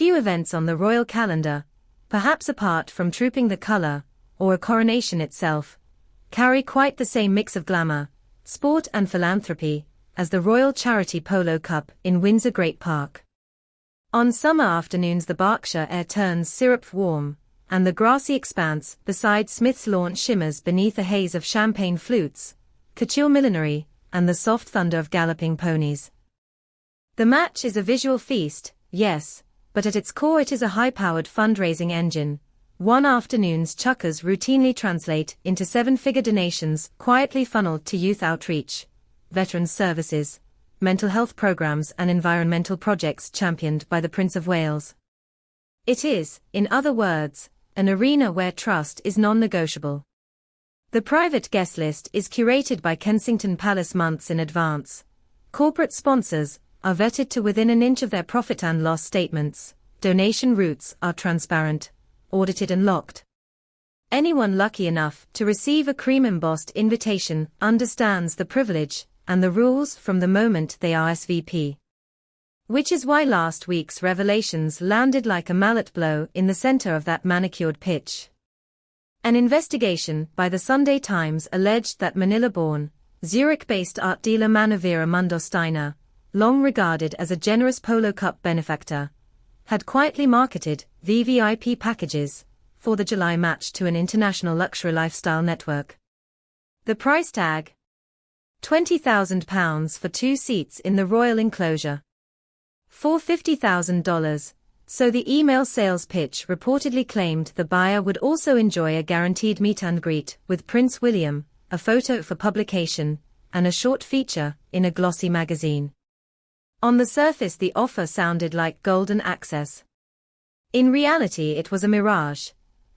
Few events on the royal calendar, perhaps apart from Trooping the Colour, or a coronation itself, carry quite the same mix of glamour, sport and philanthropy, as the Royal Charity Polo Cup in Windsor Great Park. On summer afternoons the Berkshire air turns syrup warm, and the grassy expanse beside Smith's lawn shimmers beneath a haze of champagne flutes, couture millinery, and the soft thunder of galloping ponies. The match is a visual feast, yes, but at its core it is a high-powered fundraising engine. One afternoon's chukkers routinely translate into seven-figure donations quietly funneled to youth outreach, veterans services, mental health programs and environmental projects championed by the Prince of Wales. It is, in other words, an arena where trust is non-negotiable. The private guest list is curated by Kensington Palace months in advance. Corporate sponsors are vetted to within an inch of their profit and loss statements. Donation routes are transparent, audited and locked. Anyone lucky enough to receive a cream-embossed invitation understands the privilege and the rules from the moment they RSVP. Which is why last week's revelations landed like a mallet blow in the center of that manicured pitch. An investigation by the Sunday Times alleged that Manila-born, Zurich-based art dealer Manuvira Mundo Steiner, long regarded as a generous Polo Cup benefactor, had quietly marketed VVIP packages for the July match to an international luxury lifestyle network. The price tag? £20,000 for 2 seats in the royal enclosure. For $50,000, so the email sales pitch reportedly claimed the buyer would also enjoy a guaranteed meet and greet with Prince William, a photo for publication, and a short feature in a glossy magazine. On the surface the offer sounded like golden access. In reality it was a mirage.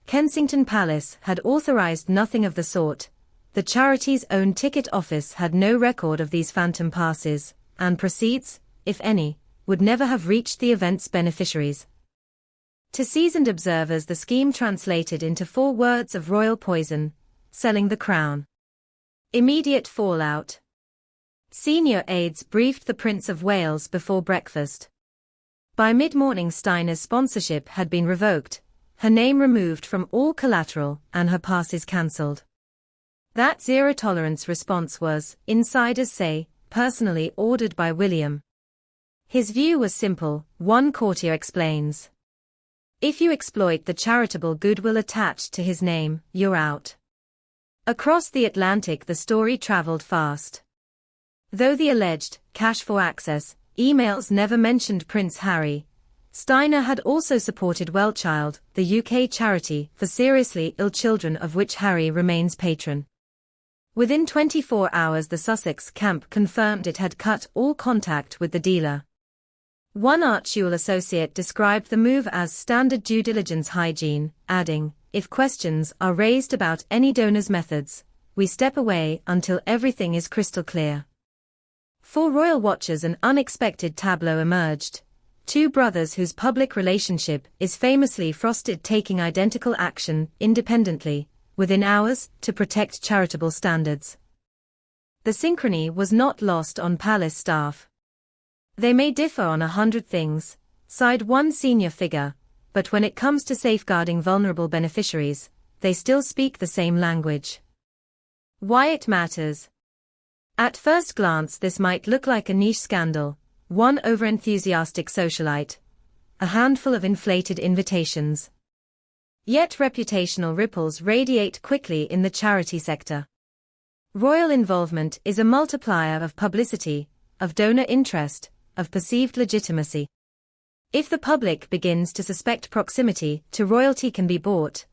Kensington Palace had authorized nothing of the sort. The charity's own ticket office had no record of these phantom passes, and proceeds, if any, would never have reached the event's beneficiaries. To seasoned observers the scheme translated into 4 words of royal poison: selling the crown. Immediate fallout. Senior aides briefed the Prince of Wales before breakfast. By mid-morning Steiner's sponsorship had been revoked, her name removed from all collateral and her passes cancelled. That zero-tolerance response was, insiders say, personally ordered by William. His view was simple, one courtier explains. If you exploit the charitable goodwill attached to his name, you're out. Across the Atlantic the story travelled fast. Though the alleged cash for access emails never mentioned Prince Harry, Steiner had also supported Wellchild, the UK charity for seriously ill children of which Harry remains patron. Within 24 hours the Sussex camp confirmed it had cut all contact with the dealer. One Archewell associate described the move as standard due diligence hygiene, adding, "If questions are raised about any donor's methods, we step away until everything is crystal clear." For royal watchers an unexpected tableau emerged. 2 brothers whose public relationship is famously frosted taking identical action, independently, within hours, to protect charitable standards. The synchrony was not lost on palace staff. They may differ on 100 things, sighed one senior figure, but when it comes to safeguarding vulnerable beneficiaries, they still speak the same language. Why it matters? At first glance this might look like a niche scandal, one overenthusiastic socialite, a handful of inflated invitations. Yet reputational ripples radiate quickly in the charity sector. Royal involvement is a multiplier of publicity, of donor interest, of perceived legitimacy. If the public begins to suspect proximity to royalty can be bought,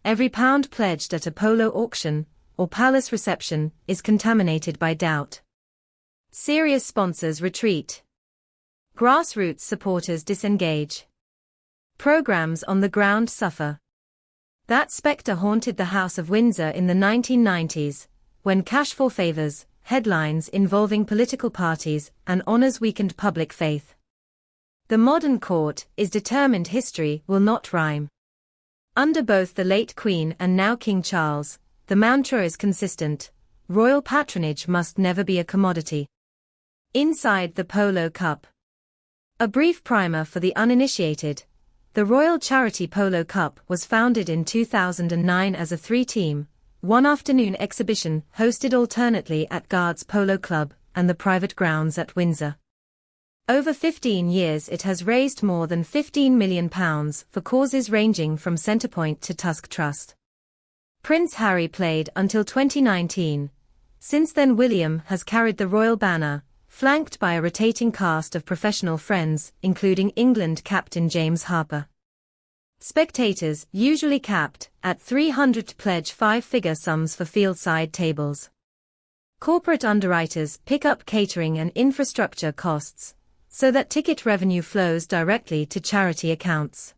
every pound pledged at a polo auction or palace reception is contaminated by doubt. Serious sponsors retreat. Grassroots supporters disengage. Programs on the ground suffer. That spectre haunted the House of Windsor in the 1990s, when cash for favors, headlines involving political parties, and honors weakened public faith. The modern court is determined history will not rhyme. Under both the late Queen and now King Charles, the mantra is consistent: royal patronage must never be a commodity. Inside the Polo Cup. A brief primer for the uninitiated. The Royal Charity Polo Cup was founded in 2009 as a three-team, one-afternoon exhibition hosted alternately at Guards Polo Club and the private grounds at Windsor. Over 15 years it has raised more than £15 million for causes ranging from Centrepoint to Tusk Trust. Prince Harry played until 2019. Since then William has carried the royal banner, flanked by a rotating cast of professional friends, including England captain James Harper. Spectators, usually capped at 300, to pledge five-figure sums for fieldside tables. Corporate underwriters pick up catering and infrastructure costs, so that ticket revenue flows directly to charity accounts.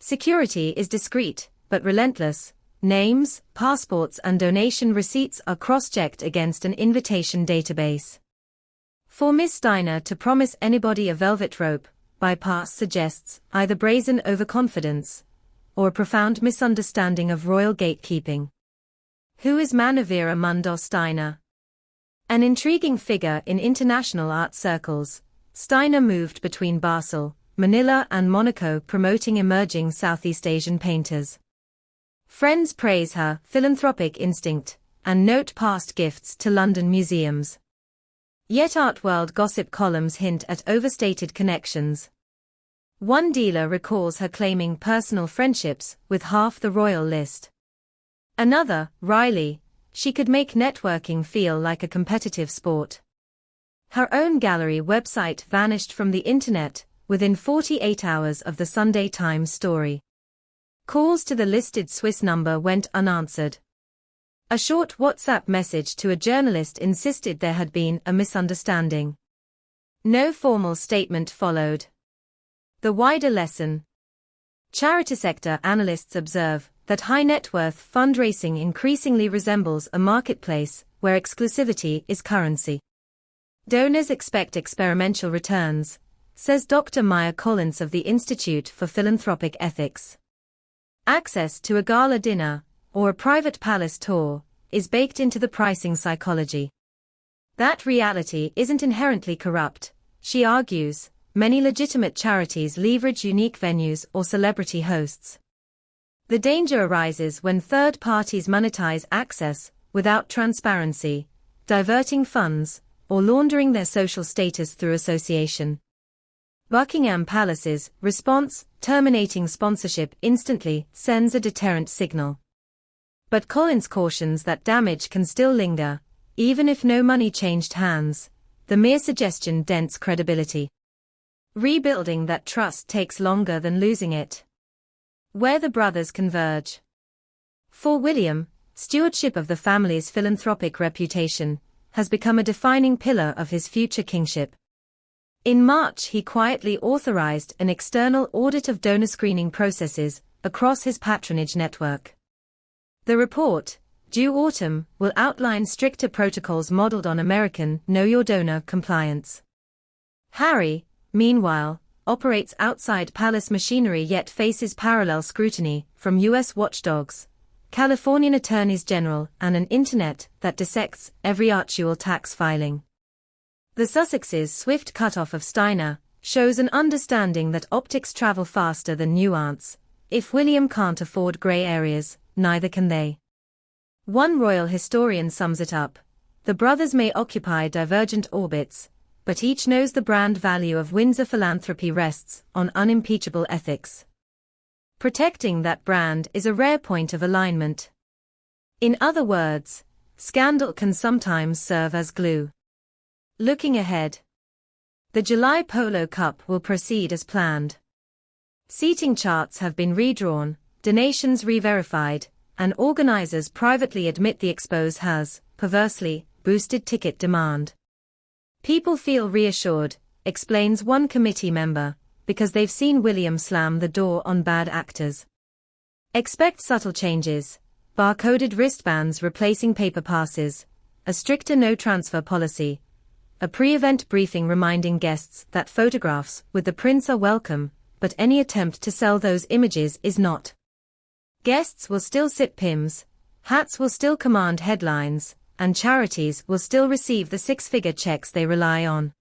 Security is discreet, but relentless. Names, passports and donation receipts are cross-checked against an invitation database. For Miss Steiner to promise anybody a velvet rope, bypass suggests either brazen overconfidence or a profound misunderstanding of royal gatekeeping. Who is Manavira Mundos Steiner? An intriguing figure in international art circles, Steiner moved between Basel, Manila and Monaco promoting emerging Southeast Asian painters. Friends praise her philanthropic instinct and note past gifts to London museums. Yet art world gossip columns hint at overstated connections. One dealer recalls her claiming personal friendships with half the royal list. Another, Riley, she could make networking feel like a competitive sport. Her own gallery website vanished from the internet within 48 hours of the Sunday Times story. Calls to the listed Swiss number went unanswered. A short WhatsApp message to a journalist insisted there had been a misunderstanding. No formal statement followed. The wider lesson. Charity sector analysts observe that high net worth fundraising increasingly resembles a marketplace where exclusivity is currency. Donors expect experiential returns, says Dr. Maya Collins of the Institute for Philanthropic Ethics. Access to a gala dinner, or a private palace tour, is baked into the pricing psychology. That reality isn't inherently corrupt, she argues. Many legitimate charities leverage unique venues or celebrity hosts. The danger arises when third parties monetize access without transparency, diverting funds, or laundering their social status through association. Buckingham Palace's response, terminating sponsorship instantly, sends a deterrent signal. But Collins cautions that damage can still linger, even if no money changed hands. The mere suggestion dents credibility. Rebuilding that trust takes longer than losing it. Where the brothers converge. For William, stewardship of the family's philanthropic reputation has become a defining pillar of his future kingship. In March he quietly authorized an external audit of donor screening processes across his patronage network. The report, due autumn, will outline stricter protocols modeled on American Know Your Donor compliance. Harry, meanwhile, operates outside palace machinery yet faces parallel scrutiny from U.S. watchdogs, Californian attorneys general and an internet that dissects every actual tax filing. The Sussexes' swift cutoff of Steiner shows an understanding that optics travel faster than nuance. If William can't afford grey areas, neither can they. One royal historian sums it up: the brothers may occupy divergent orbits, but each knows the brand value of Windsor philanthropy rests on unimpeachable ethics. Protecting that brand is a rare point of alignment. In other words, scandal can sometimes serve as glue. Looking ahead. The July Polo Cup will proceed as planned. Seating charts have been redrawn, donations re-verified, and organizers privately admit the expose has, perversely, boosted ticket demand. People feel reassured, explains one committee member, because they've seen William slam the door on bad actors. Expect subtle changes: barcoded wristbands replacing paper passes, a stricter no-transfer policy, a pre-event briefing reminding guests that photographs with the prince are welcome, but any attempt to sell those images is not. Guests will still sip PIMS, hats will still command headlines, and charities will still receive the six-figure checks they rely on.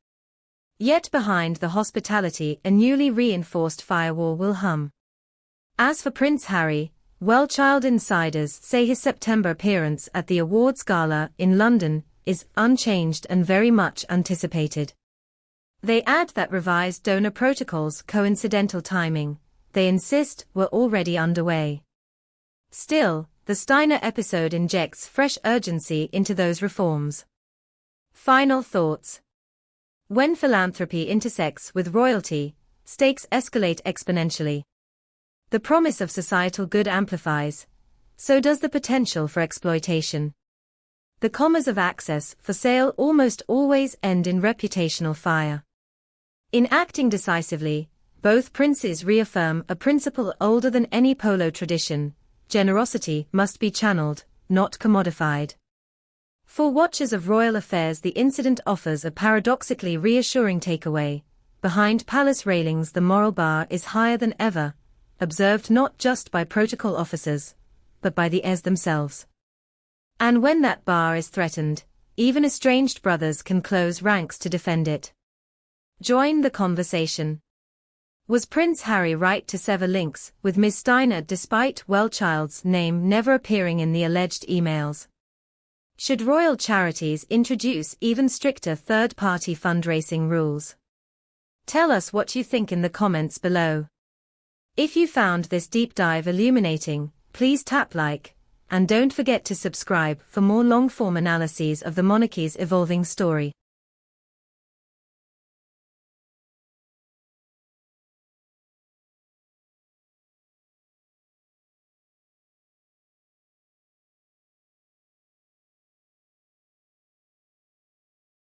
Yet behind the hospitality a newly reinforced firewall will hum. As for Prince Harry, well, child insiders say his September appearance at the awards gala in London is unchanged and very much anticipated. They add that revised donor protocols coincidental timing, they insist, were already underway. Still, the Steiner episode injects fresh urgency into those reforms. Final thoughts. When philanthropy intersects with royalty, stakes escalate exponentially. The promise of societal good amplifies, so does the potential for exploitation. The commas of access for sale almost always end in reputational fire. In acting decisively, both princes reaffirm a principle older than any Polo tradition: generosity must be channeled, not commodified. For watchers of royal affairs, the incident offers a paradoxically reassuring takeaway. Behind palace railings, the moral bar is higher than ever, observed not just by protocol officers, but by the heirs themselves. And when that bar is threatened, even estranged brothers can close ranks to defend it. Join the conversation. Was Prince Harry right to sever links with Ms. Steiner despite Wellchild's name never appearing in the alleged emails? Should royal charities introduce even stricter third-party fundraising rules? Tell us what you think in the comments below. If you found this deep dive illuminating, please tap like, and don't forget to subscribe for more long-form analyses of the monarchy's evolving story.